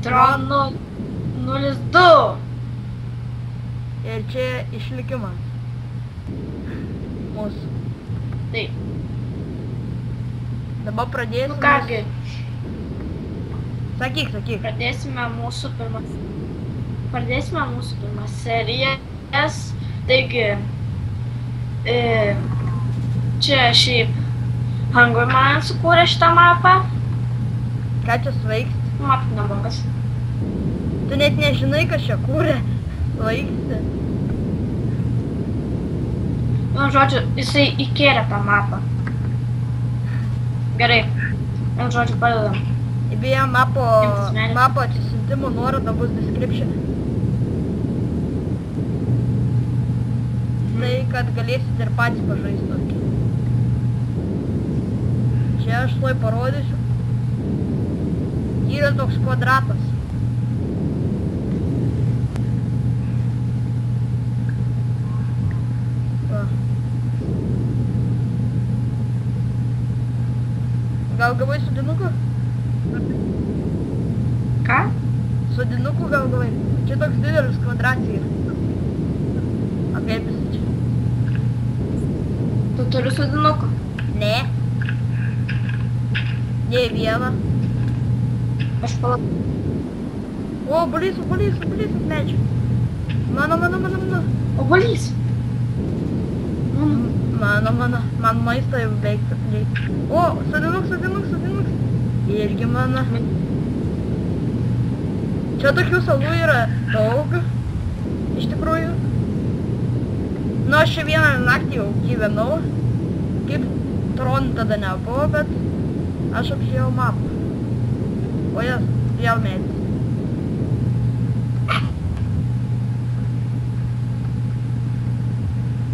Tron 02. Ir čia išlikimas. Mūsų. Taip. Dabar pradėsime. Nu kągi, Sakyk. pradėsime mūsų pirmas serijas. Taigi, čia šiaip Hungry man sukūrė šitą mapą. Ką čia sveiks? Mapas neblogas. Tu net nežinai, kas čia kūrė. Svaigsti. Nu, žodžiu, jisai įkėlė tą mapą. Gerai. Nu, žodžiu, padedam. Beje, mapo Imtis atsisiuntimo nuoroda bus description. Tai, kad galėsit ir patys pažaisti tokį. Čia aš tuoj parodysiu. Yra toks kvadratas. Va. Gal gavai sodinuką? Ką? Sodinukų gal gavai? Čia toks didelis kvadratas yra. Kaip jis čia? Tu turi sodinukų? Ne. Ne vieną. Aš palauk. O, obuolys ant medžio. Mano. Obuolys. Mano. Man maistą jau reikia. O, sodinuks. Irgi mano. Čia tokių salų yra daug. Iš tikrųjų. Nu, aš čia vieną naktį jau gyvenau. Kaip Tron tada nebuvo, bet aš apžiūrėjau mapą. O jas, vėl medis.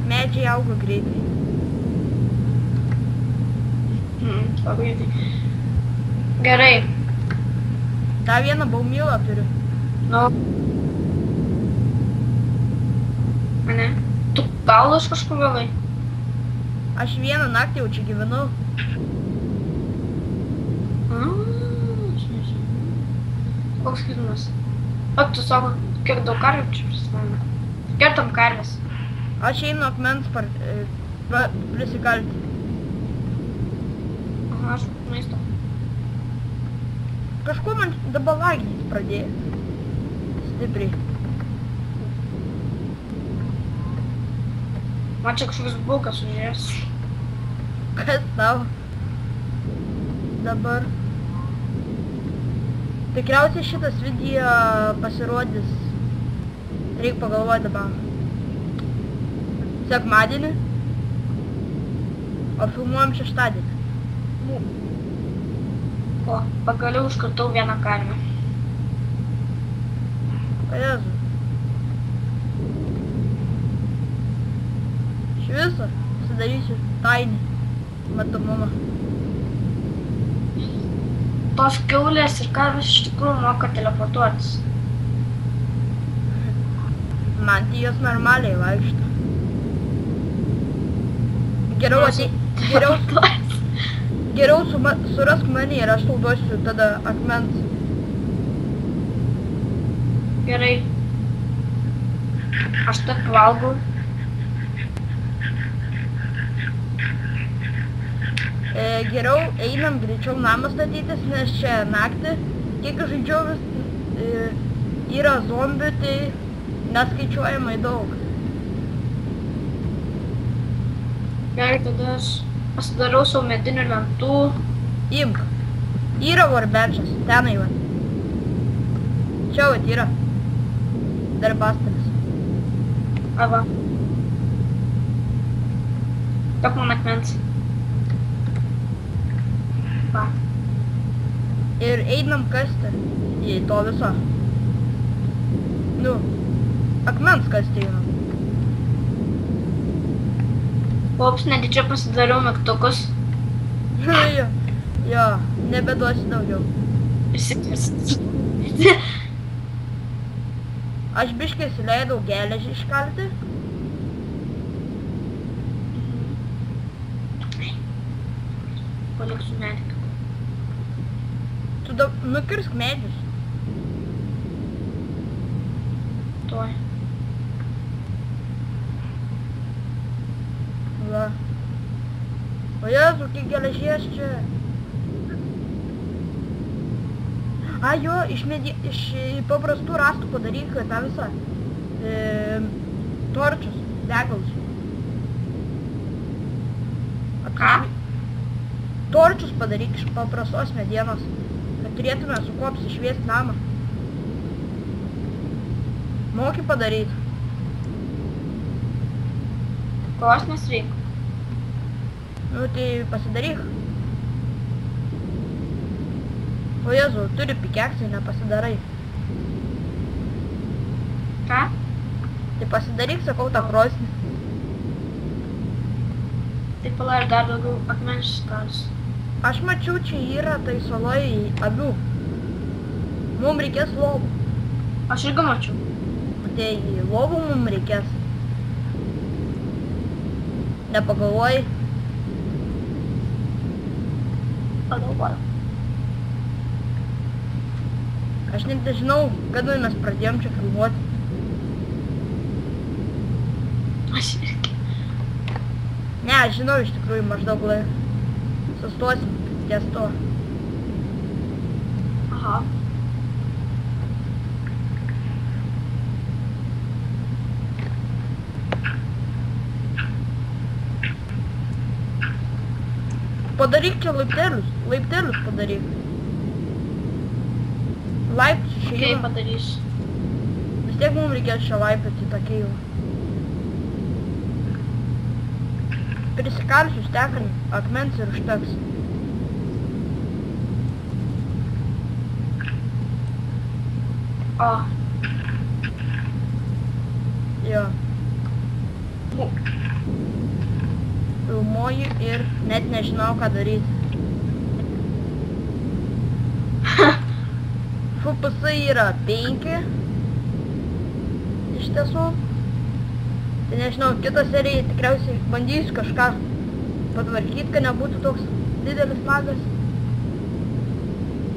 Medžiai auga greitai. Labai greitai. Gerai. Tą vieną baumylą turiu. Nu. Ane? Tu galų iš kažkur gavai? Aš vieną naktį jau čia gyvenau. Koks skirtumas? O, tu sako, kiek daug karvių čia prisimenu. Kertam karvės. Aš einu akmens prisikalti. Aha, aš maisto. Kažkuo man dabar lagint pradėjo. Stipriai. Man čia kažkoks bukas užėjęs. Kas tau? Dabar. Tikriausiai šitas video pasirodys. Reik pagalvoti dabar. Sekmadienį. O filmuojam šeštadienį. O, pagaliau užkartau vieną karvę. O Jezu. Iš viso sudarysiu tainį matomumą. Tos kiaulės ir karvės iš tikrųjų moka teleportuotis. Man tai jos normaliai vaikšto. Geriau surask mane ir aš tau duosiu tada akmens. Gerai. Aš taip valgau. Geriau einam greičiau namą statytis, nes čia naktį, kiek aš žaidžiau, yra zombių, tai neskaičiuojamai daug. Gerai, tada aš pasidarau savo medinių lentų. Imk. Yra workbenchas, tenai va. Čia va yra. Darbastalis. Ava. Tok man akmens. Va. Ir einam kasti į to viso. Nu, akmens kasti einam. Ops, netyčia pasidariau mygtukus. Jo, nebeduosiu daugiau. Aš biškai įsileidau geležį iškalti. Paliksiu medį. Tu nukirsk medžius. Tuoj. Va. O Jėzu, kiek geležies čia. A, jo, iš paprastų rastų padaryk tą visą torčius, degalus. Ką? Torčius padaryk iš paprastos medienos, kad turėtume su kuo apsišviesti namą. Moki padaryti. Kos nesveik. Nu, tai pasidaryk. O Jėzu, turi pikeksai, nepasidarai. Ką? Tai pasidaryk, sakau, tą krosnį. Tai pala, aš dar daugiau akmenės skalsiu. Aš mačiau, čia yra tai saloj avių. Mums reikės lovų. Aš irgi mačiau. Tai lovų mums reikės. Nepagalvoji? Pagalvoju. Aš net nežinau, kada mes pradėjom čia filmuoti. Aš irgi. Ne, aš žinau iš tikrųjų maždaug sustosim ties to. Aha. Padaryk čia laiptelius padaryk. Laiptus Kaip išėjimą. padarysiu? Vis tiek mums reikės čia laipėti tą keilą. Prisikalsiu stekan akmens ir užteks. O. Jo. Filmuoju ir net nežinau, ką daryti. FPS yra 5. Iš tiesų. Tai nežinau, kitą seriją tikriausiai bandysiu kažką patvarkyti, kad nebūtų toks didelis lagas.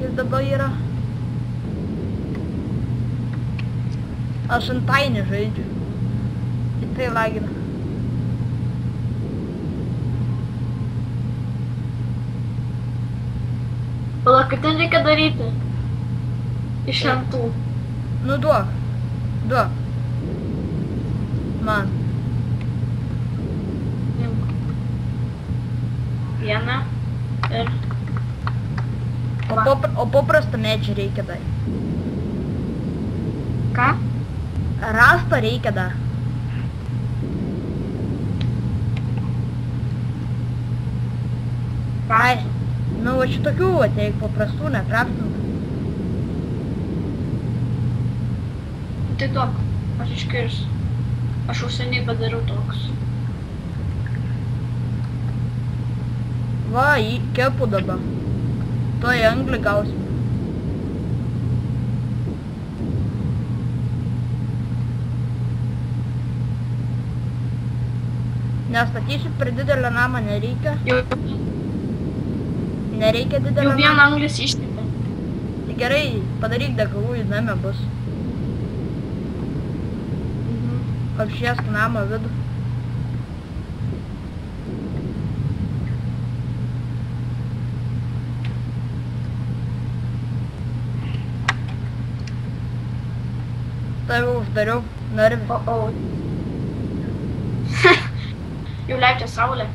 Ir dabar yra. Aš antainį žaidžiu. Ir tai lagina. Pala, kaip ten reikia daryti? Iš lentų. Nu duok. Duok. Man. Imk. Vieną ir... O paprastą medžią reikia dar. Ką? Rastą reikia dar. Ai, nu va šitokių ateik paprastų, nekraftintų. Tai duok. Aš iškirsiu. Aš jau seniai padariau toks. Va, jį kepu dabar. Toj anglį gausim. Nestatysiu per didelę namą, nereikia. Nereikia didelę Jau namą. vieną anglis ištepė. Tai gerai, padaryk degalų, į namę bus. Apšviesk namą vidų. Tave uždariau, narvį. O. Jau leidžia saulė.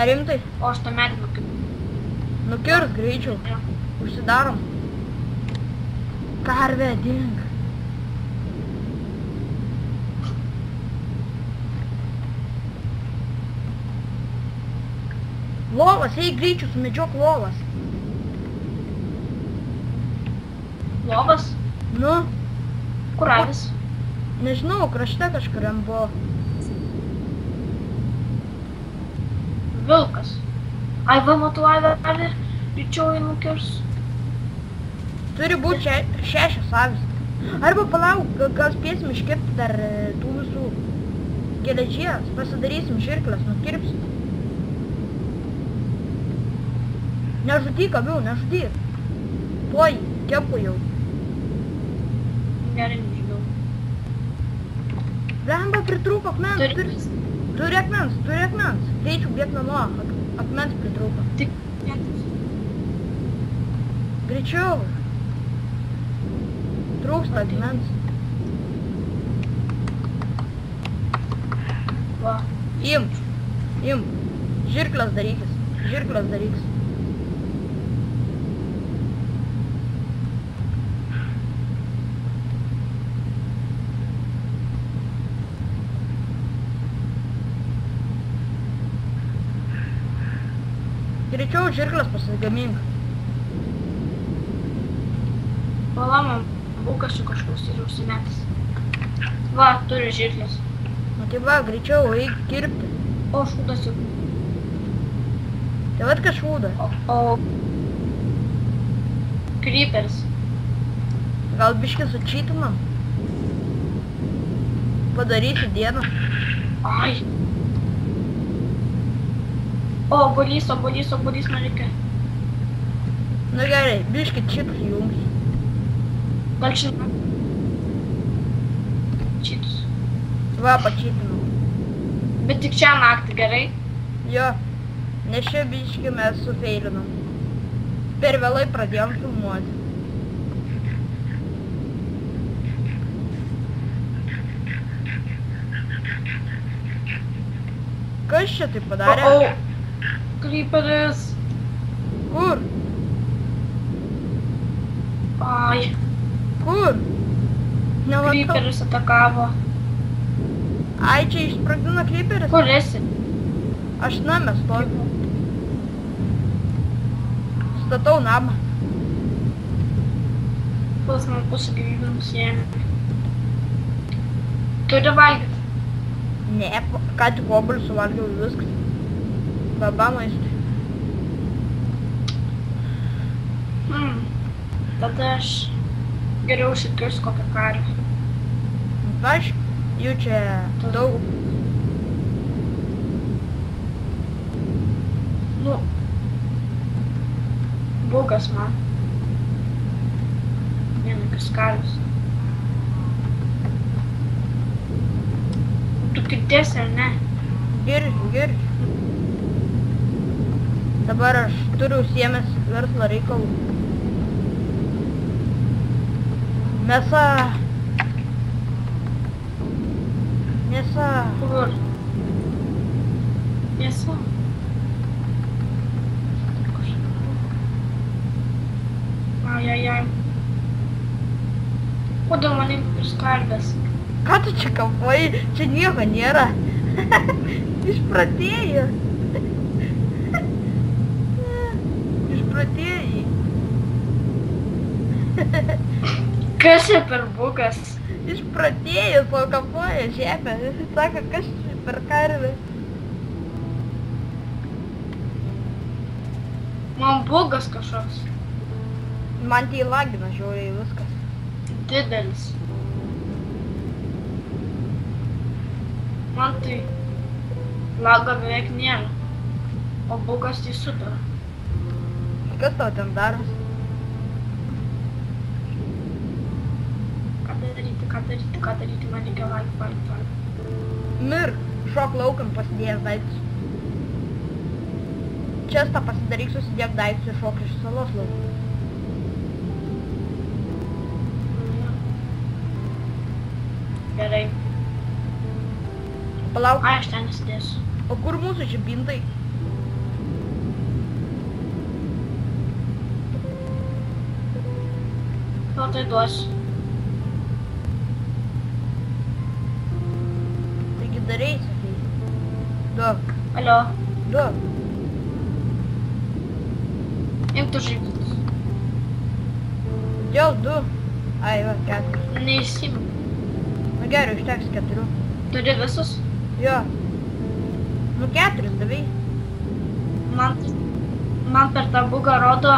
Ar rimtai? O aš tą medį nukirsiu. Nukirs greičiau. Užsidarom. Karvė, dink. Lovas, eik greičiau, sumedžiok lovas. Lovas? Nu, Kur avis? nežinau, krašte kažkuriam buvo. Vilkas. Ai, va, matau avį. Ryčiau jį nukirs. Turi būti 6 avis. Arba palauk, gal spėsim iškirpti dar tų visų geležies. Pasidarysim žirklės, nukirpsim. Nežudyk avių, nežudyk. Tuoj, kepu jau. Gerai, nežinau. Blemba, pritrūko akmens. Turi akmens. Greičiau bėk namo. Akmens pritrūko. Tik Greičiau. Trūksta akmens. va. Imk. Žirklas darykis. Greičiau žirklas pasigamink. Pala, man bukas su kažkoks ir užsimetęs. Va, turi žirklės. Nu tai va, greičiau, eik kirpti. O, šūdas jau. Tai vat kas šūda. O creeperis. Gal biškį sučytumam? Padarysiu dieną. Ai. O, obuolys man reikia. Nu gerai, biškį čitus jungsiu. Gal šiandien? Čitus. Va, pačytinau. Bet tik čia naktį, gerai? Jo, nes čia biškį mes sufeilinam. Per vėlai pradėjom filmuoti. Kas čia taip padarė? O, creeperis. Kur? Ai, Kur? Nematau. creeperis atakavo. Ai, čia išsprogdino creeperis? Kur esi? Aš name stoviu. Statau namą. Pas man pusę gyvybių nusiėmė. Turi valgyti. Ne, ką tik obuolius suvalgiau viskas. Baba maistui. Tada aš geriau užsikirsiu kokią karvę. Aš jų čia daug. Nu, bugas man. Vienokius karvius. Tu kirtiesi ar ne? Girdžiu. Dabar aš turiu užsiėmęs verslo reikalų. Mėsa. Kur? Mėsa. Ai. Kodėl man reikia karvės? Ką tu čia kalboji? Čia nieko nėra. Išpratėjai. Kas čia per bugas? Išpratėjus, o kapoja žemę. Sako, kas čia per karvę? Man bugas kažkoks. Man tai lagina žiauriai viskas. Didelis. Man tai lago beveik nėra. O bugas tai super. Kas tau ten daros? Ką daryti, man reikia valgyti. Mirk, šok laukan pasidėjęs daiktus. Čestą pasidaryk, susidėk daiktus ir šok iš salos laukų. Gerai. Palauk. Ai, aš ten nesidėsiu. O kur mūsų žibintai? Gal tai duosiu. Taigi darei, sakai. Duok. Alio, Duok. imk tu žibintus. Jau 2. Ai, va, 4. Neįsimk. Nu gerai, užteks 4. Turi visus? Jo. Nu 4 davai. Man per tą bugą rodo